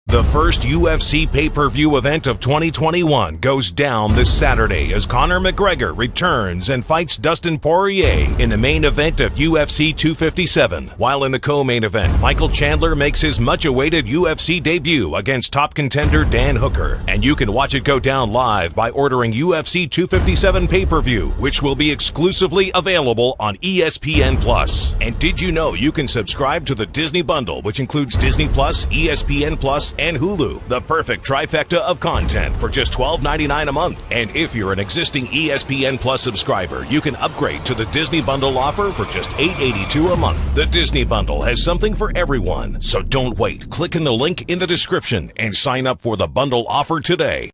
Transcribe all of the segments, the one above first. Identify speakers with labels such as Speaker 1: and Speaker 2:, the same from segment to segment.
Speaker 1: The first UFC pay-per-view event of 2021 goes down this Saturday as Conor McGregor returns and fights Dustin Poirier in the main event of UFC 257. While in the co-main event, Michael Chandler makes his much-awaited UFC debut against top contender Dan Hooker. And you can watch it go down live by ordering UFC 257 pay-per-view, which will be exclusively available on ESPN+. And did you know you can subscribe to the Disney Bundle, which includes Disney+, ESPN+, and Hulu, the perfect trifecta of content for just $12.99 a month. And if you're an existing ESPN Plus subscriber, you can upgrade to the Disney Bundle offer for just $8.82 a month. The Disney Bundle has something for everyone, so don't wait. Click in the link in the description and sign up for the bundle offer today.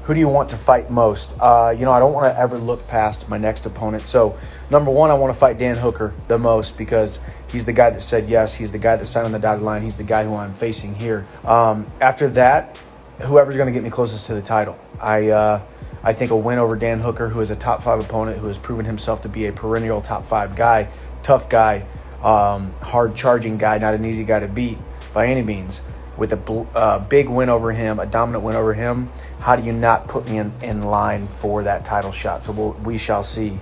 Speaker 2: Who do you want to fight most? I don't want to ever look past my next opponent. So, number one, I want to fight Dan Hooker the most because he's the guy that said yes. He's the guy that signed on the dotted line. He's the guy who I'm facing here. After that, whoever's going to get me closest to the title. I think a win over Dan Hooker, who is a top 5 opponent, who has proven himself to be a perennial top 5 guy, tough guy, hard-charging guy, not an easy guy to beat by any means. With a big win over him, a dominant win over him, how do you not put me in line for that title shot? So we shall see.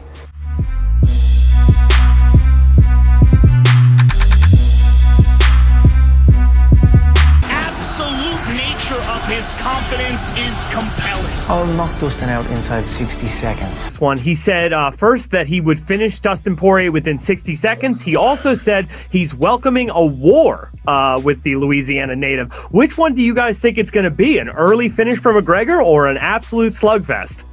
Speaker 3: Absolute nature of his confidence is compelling.
Speaker 4: I'll knock Dustin out inside 60 seconds.
Speaker 5: This one, he said first that he would finish Dustin Poirier within 60 seconds. He also said he's welcoming a war with the Louisiana native. Which one do you guys think it's going to be? An early finish for McGregor or an absolute slugfest?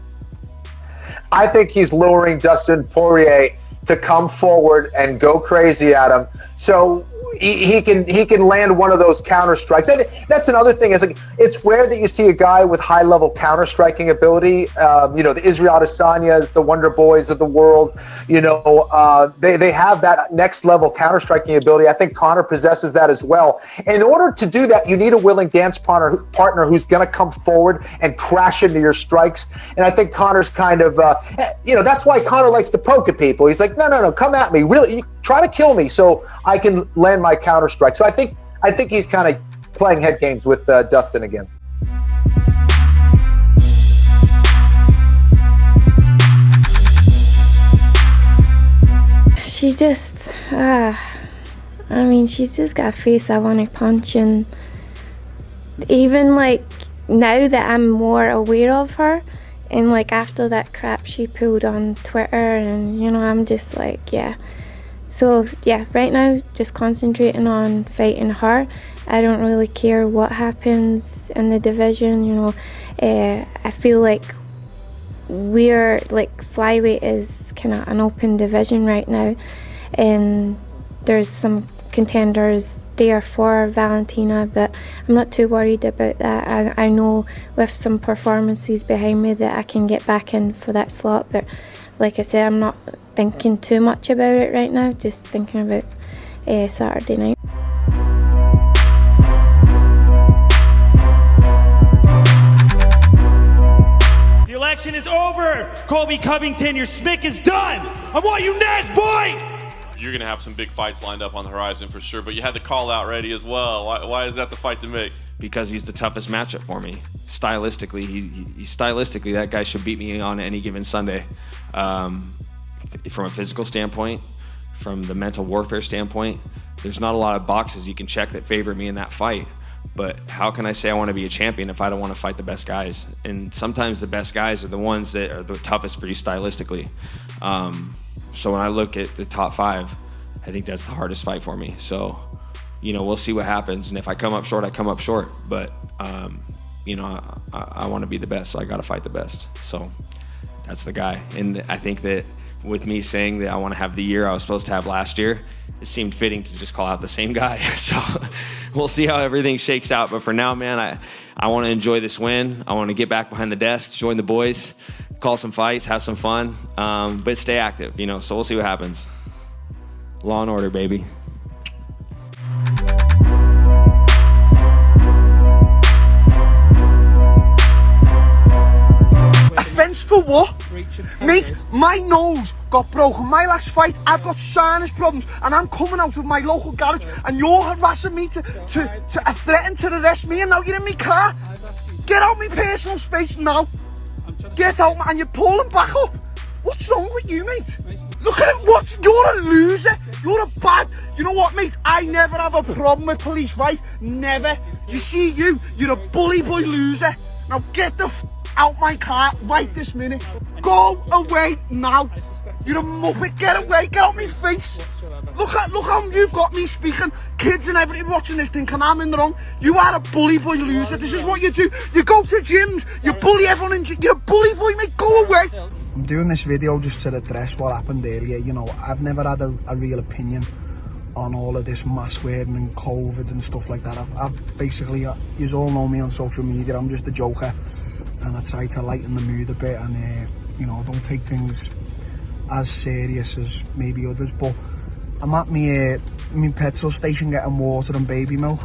Speaker 6: I think he's luring Dustin Poirier to come forward and go crazy at him. So he can land one of those counter strikes. That's another thing. Is like it's rare that you see a guy with high level counter striking ability. The Israel Adesanyas, the Wonder Boys of the world. They have that next level counter striking ability. I think Conor possesses that as well. In order to do that, you need a willing dance partner who's going to come forward and crash into your strikes. And I think Conor's kind of, that's why Conor likes to poke at people. He's like, no, come at me. Really, try to kill me so I can land my counter strike. So I think he's kind of playing head games with Dustin again.
Speaker 7: She just, she's just got a face I want to punch, and even like now that I'm more aware of her, and like after that crap she pulled on Twitter, and I'm just like, yeah. So yeah, right now just concentrating on fighting her. I don't really care what happens in the division. I feel like we're like flyweight is kind of an open division right now, and there's some contenders there for Valentina, but I'm not too worried about that. I know with some performances behind me that I can get back in for that slot, but like I said, I'm not thinking too much about it right now, just thinking about Saturday night.
Speaker 8: election is over. Colby Covington, your schmick is done. I want you next, boy.
Speaker 9: You're going to have some big fights lined up on the horizon for sure, but you had the call out ready as well. Why is that the fight to make?
Speaker 10: Because he's the toughest matchup for me. Stylistically, stylistically, that guy should beat me on any given Sunday. From a physical standpoint, from the mental warfare standpoint, there's not a lot of boxes you can check that favor me in that fight. But how can I say I want to be a champion if I don't want to fight the best guys? And sometimes the best guys are the ones that are the toughest for you stylistically. So when I look at the top 5, I think that's the hardest fight for me. So, you know, we'll see what happens. And if I come up short, I come up short. But, you know, I want to be the best, so I got to fight the best. So that's the guy. And I think that with me saying that I want to have the year I was supposed to have last year, it seemed fitting to just call out the same guy. So we'll see how everything shakes out. But for now, man, I want to enjoy this win. I want to get back behind the desk, join the boys, call some fights, have some fun, but stay active, you know, so we'll see what happens. Law and order, baby.
Speaker 11: Offence for what? Mate, my nose got broken my last fight. I've got sinus problems and I'm coming out of my local garage and you're harassing me to threaten to arrest me, and now you're in my car. Get out my personal space now. Get out, and you're pulling back up. What's wrong with you, mate? Look at him. You're a loser. You're a bad... You know what, mate? I never have a problem with police, right? Never. You see you're a bully boy loser. Now get the out my car right this minute. Go away now. You're a muppet. Get away. Get out my face. Look how you've got me speaking. Kids and everybody watching this thinking I'm in the wrong. You are a bully boy loser. This is what you do. You go to gyms. You bully everyone in gyms. You're a bully boy, mate. Go away. I'm doing this video just to address what happened earlier. You know, I've never had a real opinion on all of this mask wearing and COVID and stuff like that. I've basically, you all know me on social media. I'm just a joker, and I try to lighten the mood a bit, and you know, don't take things as serious as maybe others. But I'm at my petrol station getting water and baby milk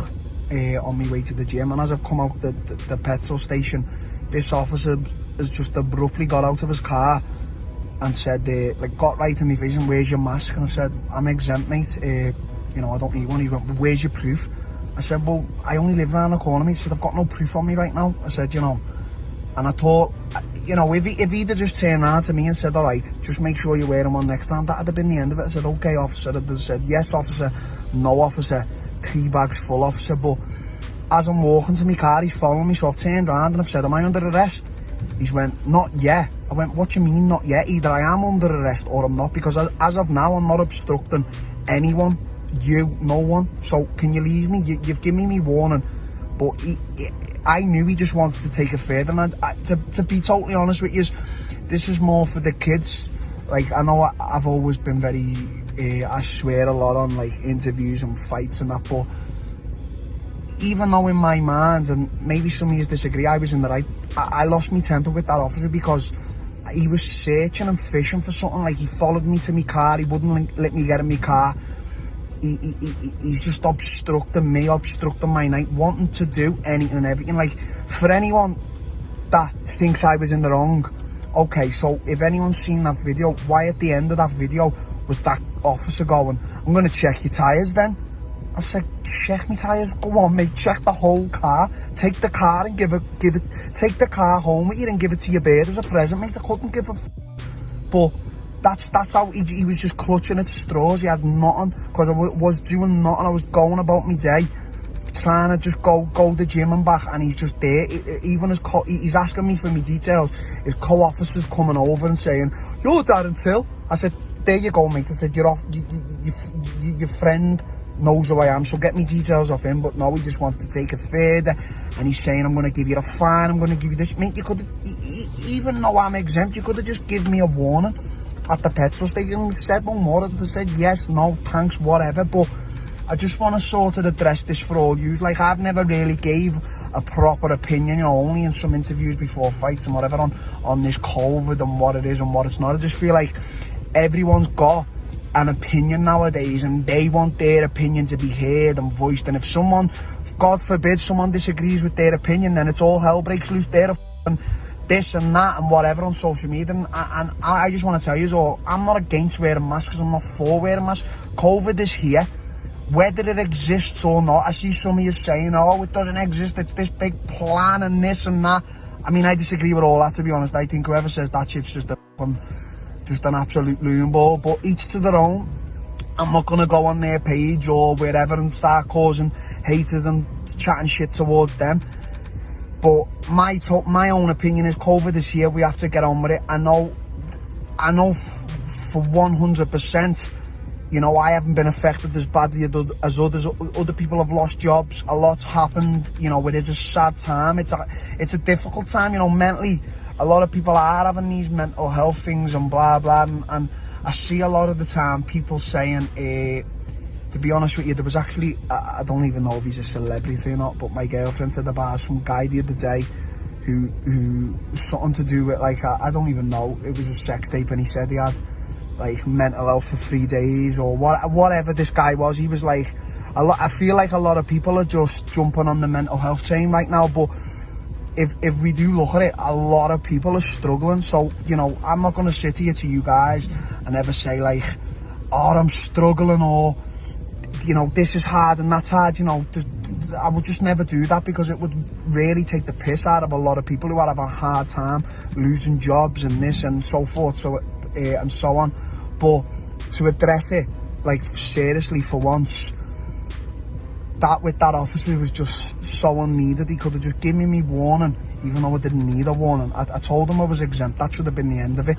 Speaker 11: on my way to the gym, and as I've come out the petrol station, this officer has just abruptly got out of his car and said, like, got right in my face, and where's your mask? And I said, I'm exempt, mate. You know, I don't need one. He went, where's your proof? I said, well, I only live around the corner, mate. He said, I've got no proof on me right now. I said, you know, and I thought, you know, if he'd have just turned around to me and said, all right, just make sure you wear them on next time, that'd have been the end of it. I said, okay, officer. I said, yes, officer. No, officer. 3 bags full, officer. But as I'm walking to my car, he's following me, so I've turned around and I've said, am I under arrest? He's went, not yet. I went, what do you mean not yet? Either I am under arrest or I'm not, because as of now, I'm not obstructing anyone, you, no one. So can you leave me? You've given me warning. But I knew he just wanted to take it further. And to be totally honest with you, this is more for the kids. Like, I know I've always been very, I swear a lot on like interviews and fights and that, but even though in my mind, and maybe some of you disagree, I was in the right, I lost my temper with that officer because he was searching and fishing for something. Like, he followed me to my car, he wouldn't let me get in my car. He's just obstructing me, obstructing my night, wanting to do anything and everything. Like, for anyone that thinks I was in the wrong, okay, so if anyone's seen that video, why at the end of that video was that officer going, I'm going to check your tyres then? I said, check my tyres? Go on, mate, check the whole car. Take the car and give it, take the car home with you and give it to your bird as a present, mate. I couldn't give a but that's how he was just clutching at straws. He had nothing, because I was doing nothing. I was going about my day, trying to just go to the gym and back, and he's just there. Even he's asking me for my details. His co-officer's coming over and saying, you're Darren Till. I said, there you go, mate. I said, you're off, your friend knows who I am, so get me details off him. But no, he just wanted to take it further, and he's saying, I'm going to give you a fine, I'm going to give you this. Mate, you could, even though I'm exempt, you could have just given me a warning at the petrol station and said no more. They said yes, no, thanks, whatever. But I just want to sort of address this for all yous. Like, I've never really gave a proper opinion, you know, only in some interviews before fights and whatever on this COVID and what it is and what it's not. I just feel like everyone's got an opinion nowadays, and they want their opinion to be heard and voiced. And if someone, God forbid, someone disagrees with their opinion, then it's all hell breaks loose. They're this and that and whatever on social media, and I just want to tell you all, I'm not against wearing masks because I'm not for wearing masks. COVID is here, whether it exists or not. I see some of you saying, oh, it doesn't exist, it's this big plan and this and that. I mean, I disagree with all that, to be honest. I think whoever says that shit's just an absolute loon ball, but each to their own. I'm not going to go on their page or wherever and start causing hatred and chatting shit towards them. But my own opinion is COVID is here. We have to get on with it. I know for 100%, you know, I haven't been affected as badly as others. Other people have lost jobs. A lot's happened. You know, it is a sad time. It's a difficult time. You know, mentally, a lot of people are having these mental health things and blah blah. And I see a lot of the time people saying, to be honest with you, there was actually, I don't even know if he's a celebrity or not, but my girlfriend said about some guy the other day who something to do with, like, I don't even know, it was a sex tape, and he said he had like mental health for 3 days or whatever this guy was. He was like, I feel like a lot of people are just jumping on the mental health train right now, but if we do look at it, a lot of people are struggling. So, you know, I'm not going to sit here to you guys and ever say like, oh, I'm struggling, or, you know, this is hard and that's hard. You know, I would just never do that, because it would really take the piss out of a lot of people who are having a hard time losing jobs and this and so forth, so and so on. But to address it, like, seriously, for once, that with that officer was just so unneeded. He could have just given me warning, even though I didn't need a warning. I told him I was exempt. That should have been the end of it.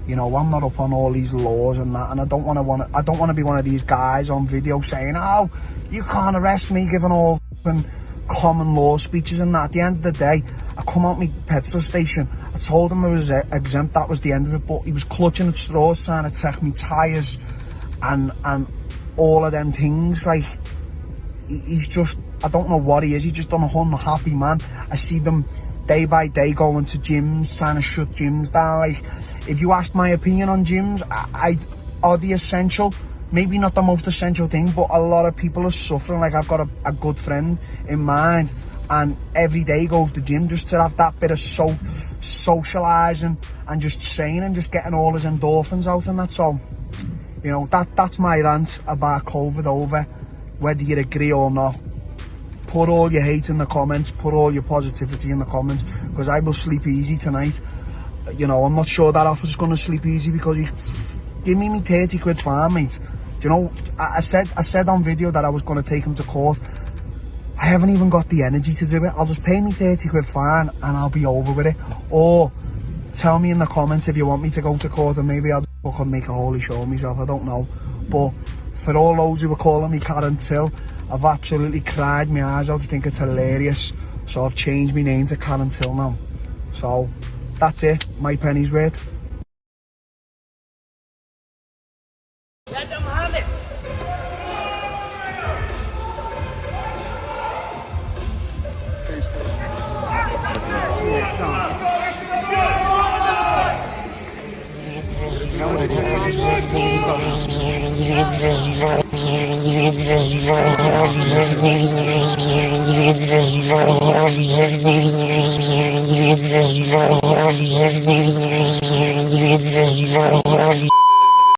Speaker 11: You know, I'm not up on all these laws and that, and I don't want to be one of these guys on video saying, oh, you can't arrest me, giving all common law speeches and that. At the end of the day, I come out my petrol station, I told him I was exempt, that was the end of it, but he was clutching at straws trying to check me tyres and all of them things. Like, he's just, I don't know what he is, he's just unhappy man. I see them day by day going to gyms, trying to shut gyms down. Like, if you asked my opinion on gyms, I are the essential, maybe not the most essential thing, but a lot of people are suffering. Like, I've got a good friend in mind, and every day goes to gym just to have that bit of socialising and just training and just getting all his endorphins out and that. So, you know, that's my rant about COVID over. Whether you agree or not, put all your hate in the comments, put all your positivity in the comments, because I will sleep easy tonight. You know, I'm not sure that officer's going to sleep easy, because he give me 30 quid fine, mate. Do you know, I said on video that I was going to take him to court. I haven't even got the energy to do it. I'll just pay me 30 quid fine and I'll be over with it. Or tell me in the comments if you want me to go to court, and maybe I'll just fucking make a holy show of myself. I don't know. But for all those who were calling me Darren Till, I've absolutely cried my eyes out. I think it's hilarious. So I've changed my name to Darren Till now. So that's it. My penny's worth.
Speaker 8: Let them have it.
Speaker 12: Thank you.